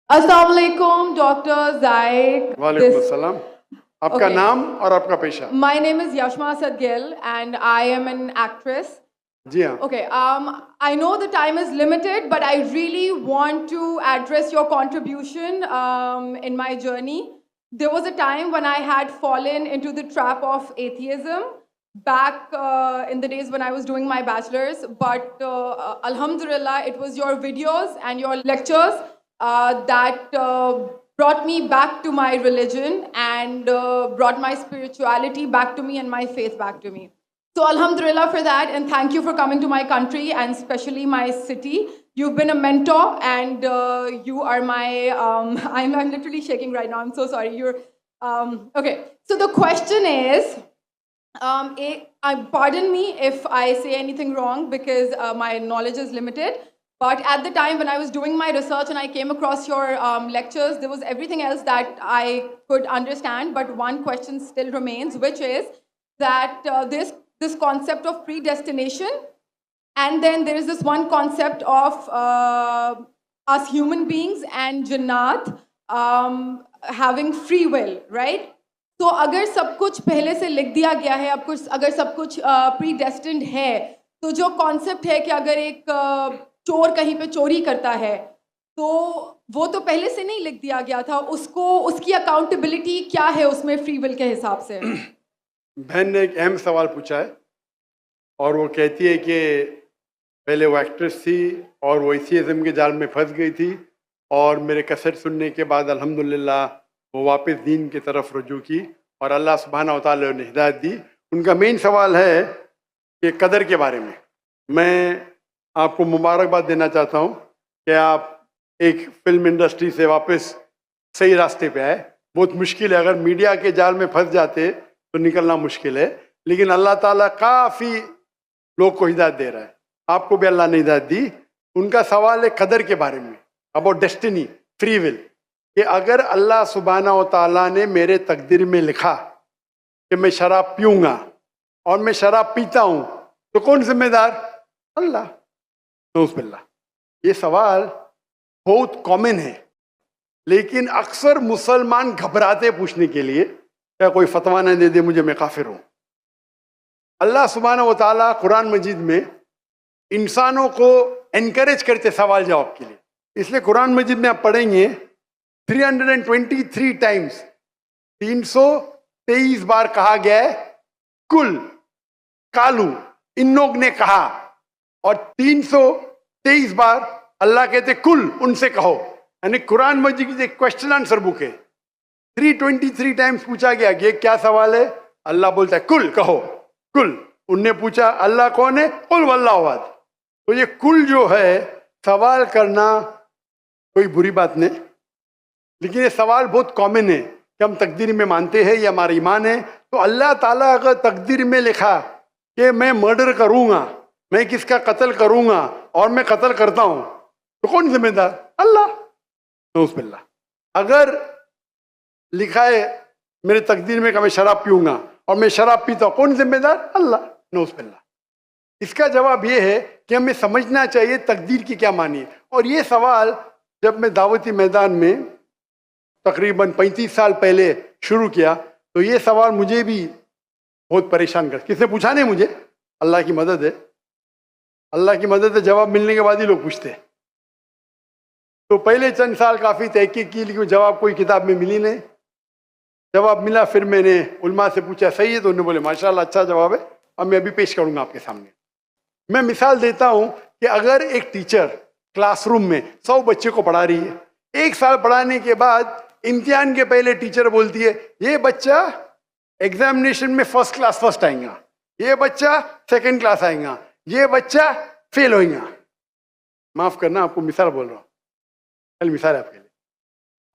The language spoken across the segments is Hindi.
अस्सलाम वालेकुम, डॉक्टर Zaid. वालेकुम अस्सलाम। आपका Okay. नाम और आपका पेशा? My name is Yashma Sadgil and I am an actress. जी हाँ। Okay, I know the time is limited, but I really want to address your contribution in my journey. There was a time when I had fallen into the trap of atheism back in the days when I was doing my bachelor's. But Alhamdulillah, it was your videos and your lectures that brought me back to my religion and brought my spirituality back to me and my faith back to me. So Alhamdulillah for that, and thank you for coming to my country and especially my city. You've been a mentor, and you are my. I'm literally shaking right now. I'm so sorry. You're okay. So the question is, pardon me if I say anything wrong because my knowledge is limited. But at the time when I was doing my research and I came across your lectures, there was everything else that I could understand. But one question still remains, which is that this concept of predestination, and then there is this one concept of us human beings and Jannat having free will, right? तो अगर सब कुछ पहले से लिख दिया गया है, अब कुछ अगर सब कुछ प्रीडेस्टिन्ड है, तो जो कॉन्सेप्ट है कि अगर एक चोर कहीं पे चोरी करता है, तो वो तो पहले से नहीं लिख दिया गया था, उसको उसकी अकाउंटेबिलिटी क्या है उसमें फ्री विल के हिसाब से? बहन ने एक अहम सवाल पूछा है और वो कहती है कि पहले वो एक्ट्रेस थी और वो एथियज़्म के जाल में फंस गई थी और मेरे कैसेट सुनने के बाद अल्हम्दुलिल्लाह वो वापस दीन की तरफ रुजू की और अल्लाह सुब्हानहू व तआला ने हिदायत दी। उनका मेन सवाल है कि कदर के बारे में। मैं आपको मुबारकबाद देना चाहता हूँ कि आप एक फिल्म इंडस्ट्री से वापस सही रास्ते पे आए। बहुत मुश्किल है, अगर मीडिया के जाल में फंस जाते तो निकलना मुश्किल है, लेकिन अल्लाह ताला काफ़ी लोग को हिदायत दे रहा है। आपको भी अल्लाह ने हिदायत दी। उनका सवाल है कदर के बारे में, अबाउट डेस्टिनी, फ्री विल, कि अगर अल्लाह सुब्हानहू व तआला ने मेरे तकदीर में लिखा कि मैं शराब पीऊँगा और मैं शराब पीता हूँ, तो कौन जिम्मेदार? अल्लाह। नऊज़ुबिल्लाह। ये सवाल बहुत कॉमन है, लेकिन अक्सर मुसलमान घबराते पूछने के लिए, क्या कोई फतवा न दे दे मुझे, मैं काफिर हूँ। अल्लाह सुब्हानहू व तआला कुरान मजीद में इंसानों को एनकरेज करते सवाल जवाब के लिए, इसलिए कुरान मजीद में आप पढ़ेंगे 323 टाइम्स, 323 बार कहा गया है कुल, कालू, इन लोग ने कहा, और 323 बार अल्लाह कहते कुल, उनसे कहो। यानी कुरान मजीद की एक क्वेश्चन आंसर बुक है। 323 टाइम्स पूछा गया कि क्या सवाल है, अल्लाह बोलता है कुल, कहो कुल। उनने पूछा अल्लाह कौन है, कुल वल्लाहु अहद। तो ये कुल जो है, सवाल करना कोई बुरी बात नहीं, लेकिन ये सवाल बहुत कॉमन है कि हम तकदीर में मानते हैं, ये हमारा ईमान है। तो अल्लाह ताला अगर तकदीर में लिखा कि मैं मर्डर करूंगा, मैं किसका कत्ल करूंगा और मैं कत्ल करता हूं, तो कौन जिम्मेदार? अल्लाह। नऊज़ुबिल्लाह। अगर लिखा है मेरे तकदीर में कि मैं शराब पीऊंगा और मैं शराब पीता हूं, कौन जिम्मेदार? अल्लाह। नऊज़ुबिल्लाह। इसका जवाब ये है कि हमें समझना चाहिए तकदीर की क्या मानी है। और ये सवाल जब मैं दावती मैदान में तकरीबन 35 साल पहले शुरू किया, तो ये सवाल मुझे भी बहुत परेशान कर, किसने पूछा नहीं मुझे, अल्लाह की मदद है, अल्लाह की मदद है, जवाब मिलने के बाद ही लोग पूछते हैं। तो पहले चंद साल काफ़ी तहकीक की, लेकिन जवाब कोई किताब में मिली नहीं। जवाब मिला, फिर मैंने उलमा से पूछा सही है, तो उन्होंने बोले माशाल्लाह अच्छा जवाब है, और मैं अभी पेश करूंगा आपके सामने। मैं मिसाल देता हूं कि अगर एक टीचर क्लासरूम में 100 बच्चे को पढ़ा रही है, 1 साल पढ़ाने के बाद इम्तिहान के पहले टीचर बोलती है ये बच्चा एग्जामिनेशन में फर्स्ट क्लास फर्स्ट आएगा, ये बच्चा सेकंड क्लास आएगा, ये बच्चा फेल होएगा। माफ करना, आपको मिसाल बोल रहा हूँ, कल मिसाल है आपके लिए।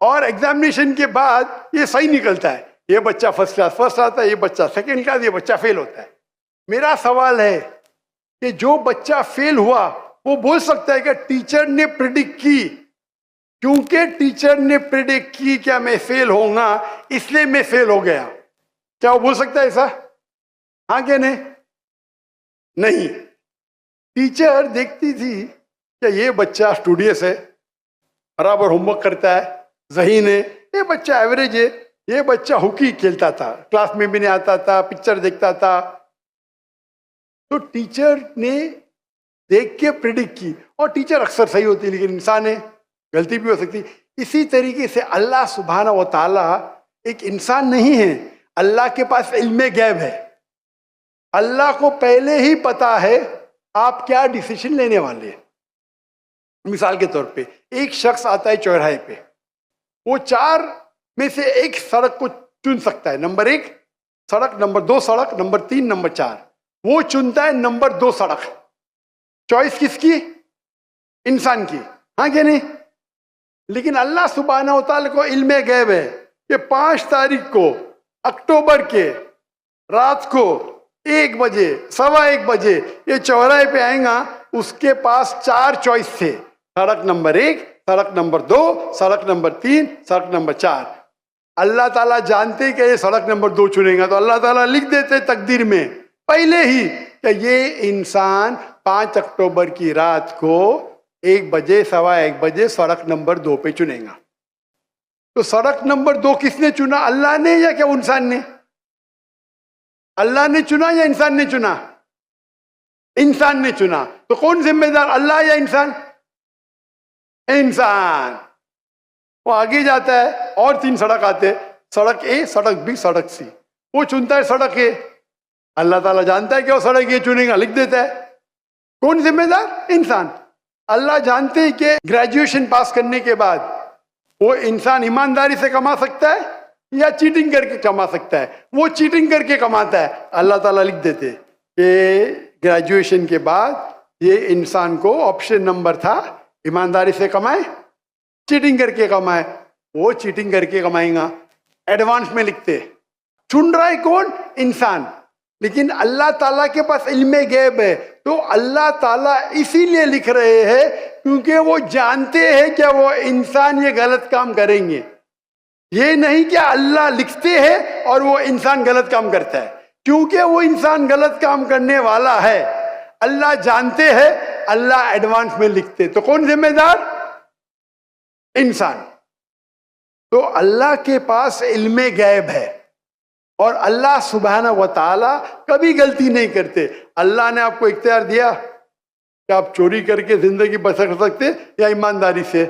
और एग्जामिनेशन के बाद ये सही निकलता है, ये बच्चा फर्स्ट क्लास फर्स्ट आता है, ये बच्चा सेकंड क्लास, ये बच्चा फेल होता है। मेरा सवाल है कि जो बच्चा फेल हुआ वो बोल सकता है कि टीचर ने प्रिडिक्ट की, क्योंकि टीचर ने प्रिडिक्ट की क्या मैं फेल होऊंगा, इसलिए मैं फेल हो गया। क्या वो बोल सकता है ऐसा? हाँ क्या नहीं? नहीं। टीचर देखती थी कि ये बच्चा स्टूडियस है, बराबर होमवर्क करता है, ज़हीन है, ये बच्चा एवरेज है, ये बच्चा हॉकी खेलता था, क्लास में भी नहीं आता था, पिक्चर देखता था। तो टीचर ने देख के प्रिडिक्ट की, और टीचर अक्सर सही होती है, लेकिन इंसान है, गलती भी हो सकती। इसी तरीके से अल्लाह सुब्हाना व ताला एक इंसान नहीं है, अल्लाह के पास इल्मे गैब है। अल्लाह को पहले ही पता है आप क्या डिसीजन लेने वाले हैं। मिसाल के तौर पे एक शख्स आता है चौराहे पे, वो 4 में से एक सड़क को चुन सकता है, नंबर 1 सड़क, नंबर 2 सड़क, नंबर 3, नंबर 4। वो चुनता है नंबर 2 सड़क। चॉइस किसकी? इंसान की, हाँ क्या नहीं? लेकिन अल्लाह सुब्हानहू व तआला को इल्मे गैब है कि 5 तारीख को अक्टूबर के रात को 1 बजे, 1:15 बजे ये चौराहे पे आएगा, उसके पास 4 चॉइस थे, सड़क नंबर 1, सड़क नंबर 2, सड़क नंबर 3, सड़क नंबर 4। अल्लाह ताला जानते कि ये सड़क नंबर 2 चुनेगा, तो अल्लाह ताला लिख देते तकदीर में पहले ही कि ये इंसान 5 अक्टूबर की रात को 1 बजे, 1:15 बजे सड़क नंबर 2 पे चुनेगा। तो सड़क नंबर 2 किसने चुना? अल्लाह ने या क्या इंसान ने? अल्लाह ने चुना या इंसान ने चुना? इंसान ने चुना। तो कौन जिम्मेदार, अल्लाह या इंसान? इंसान। वो आगे जाता है और 3 सड़क आते, सड़क ए, सड़क बी, सड़क सी। वो चुनता है सड़क ए, अल्लाह ताला जानता है कि वो सड़क ये चुनेगा, लिख देता है। कौन जिम्मेदार? इंसान। अल्लाह जानते हैं कि ग्रेजुएशन पास करने के बाद वो इंसान ईमानदारी से कमा सकता है या चीटिंग करके कमा सकता है। वो चीटिंग करके कमाता है, अल्लाह ताला लिख देते कि ग्रेजुएशन के बाद ये इंसान को ऑप्शन नंबर था ईमानदारी से कमाए, चीटिंग करके कमाए। वो चीटिंग करके कमाएगा, एडवांस में लिखते। चुन रहा है कौन? इंसान। लेकिन अल्लाह ताला के पास इल्मे गैब है, तो अल्लाह ताला इसीलिए लिख रहे हैं क्योंकि वो जानते हैं कि वो इंसान ये गलत काम करेंगे। ये नहीं कि अल्लाह लिखते हैं और वो इंसान गलत काम करता है, क्योंकि वो इंसान गलत काम करने वाला है, अल्लाह जानते हैं, अल्लाह एडवांस में लिखते। तो कौन जिम्मेदार? इंसान। तो अल्लाह के पास इल्मे गैब है, और अल्लाह सुब्हानहू व तआला कभी गलती नहीं करते। अल्लाह ने आपको इख्तियार दिया कि आप चोरी करके जिंदगी बसर कर सकते या ईमानदारी से।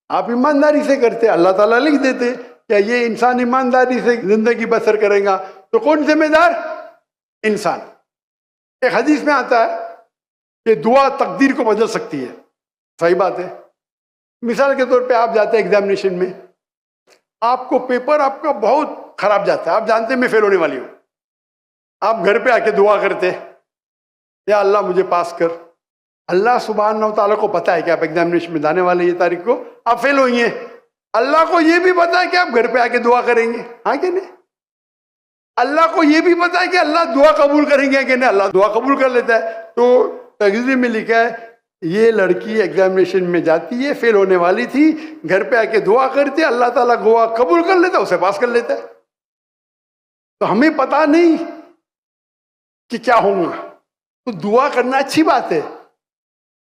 आप ईमानदारी से करते, अल्लाह ताला लिख देते क्या ये इंसान ईमानदारी से जिंदगी बसर करेगा। तो कौन जिम्मेदार? इंसान। एक हदीस में आता है कि दुआ तकदीर को बदल सकती है। सही बात है। मिसाल के तौर पे आप जाते हैं एग्जामिनेशन में, आपको पेपर आपका बहुत खराब जाता है, आप जानते हैं मैं फेल होने वाली हूं, आप घर पे आके दुआ करते या अल्लाह मुझे पास कर। अल्लाह सुब्हानहू व तआला को पता है कि आप एग्जामिनेशन में जाने वाले ये तारीख को आप फेल होंगे। अल्लाह को ये भी पता है कि आप घर पे आके दुआ करेंगे, हाँ कि नहीं? अल्लाह को ये भी पता है कि अल्लाह दुआ कबूल करेंगे कि नहीं, अल्लाह दुआ कबूल कर लेता है। तो तकदीर में लिखा है ये लड़की एग्जामिनेशन में जाती है, फेल होने वाली थी, घर पे आके दुआ करती, अल्लाह ताला दुआ कबूल कर लेता, उसे पास कर लेता है। तो हमें पता नहीं कि क्या होगा, तो दुआ करना अच्छी बात है।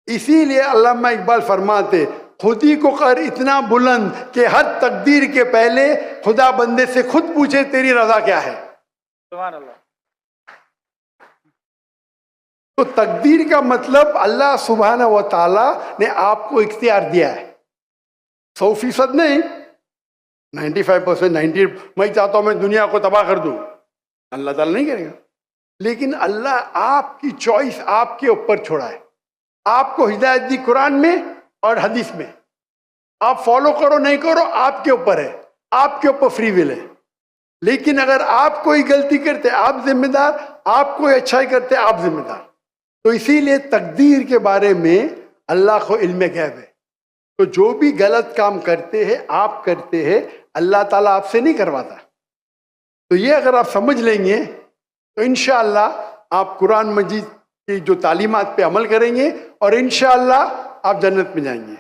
इसीलिए अल्लामा इकबाल फरमाते, खुदी को कर इतना बुलंद कि हर तकदीर के पहले खुदा बंदे से खुद पूछे तेरी रजा क्या है। सुभान अल्लाह। तो तकदीर का मतलब अल्लाह सुब्हानहू व तआला ने आपको इख्तियार दिया है। 100% नहीं, 95%, 90। मैं चाहता हूं मैं दुनिया को तबाह कर दूं, अल्लाह ताला नहीं करेगा। लेकिन अल्लाह आपकी चॉइस आपके ऊपर छोड़ा है। आपको हिदायत दी कुरान में और हदीस में, आप फॉलो करो नहीं करो आपके ऊपर है, आपके ऊपर फ्री विल है। लेकिन अगर आप कोई गलती करते आप जिम्मेदार, आप कोई अच्छाई करते आप जिम्मेदार। तो इसीलिए तकदीर के बारे में अल्लाह को इल्म गैब है। तो जो भी गलत काम करते हैं आप करते हैं, अल्लाह ताला आपसे नहीं करवाता। तो ये अगर आप समझ लेंगे तो इंशाअल्लाह आप कुरान मजीद की जो तालीमात पे अमल करेंगे और इंशाअल्लाह आप जन्नत में जाएंगे।